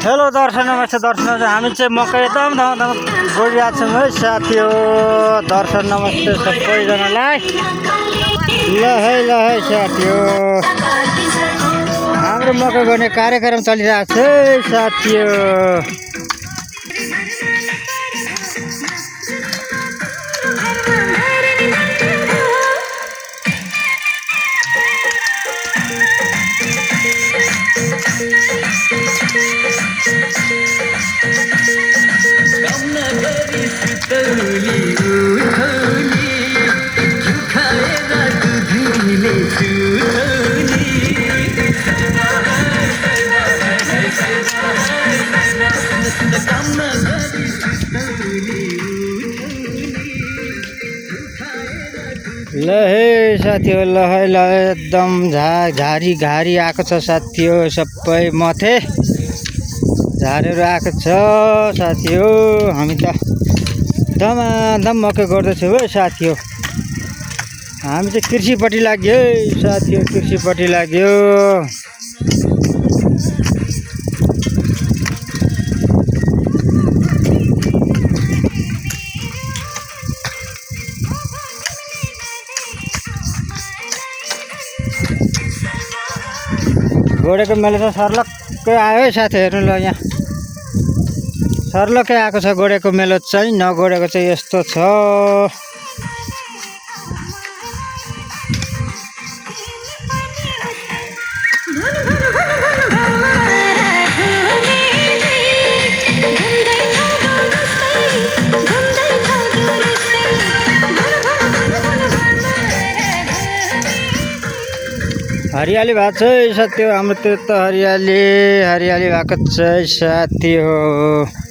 Hello दर्शन नमस्ते दर्शन हामी चाहिँ मकै एकदम धमधम गइरहेको छौँ है साथी हो। दर्शन नमस्ते सबैजनालाई। ल है साथी हो, हाम्रो मकै गर्ने कार्यक्रम चलिरहेको छ है साथी हो। ल है साथी हो, ल है ल एकदम झारी घारी आएको छ साथी हो। सबै मथे झारेर आएको छ साथी हो। हामी त धमाधम मकै गर्दैछौँ है साथी हो। हामी चाहिँ कृषिपट्टि लाग्यो है साथी हो, कृषिपट्टि लाग्यो। गोडेको मेला चाहिँ सर्लक्कै आयो है साथी, हेर्नु ल यहाँ सर्लक्कै आएको छ गोडेको मेलो चाहिँ। नगोडेको चाहिँ यस्तो छ। हरियाली भएको छ है साथी हो। हाम्रोतिर त हरियाली भएको छ साथी हो।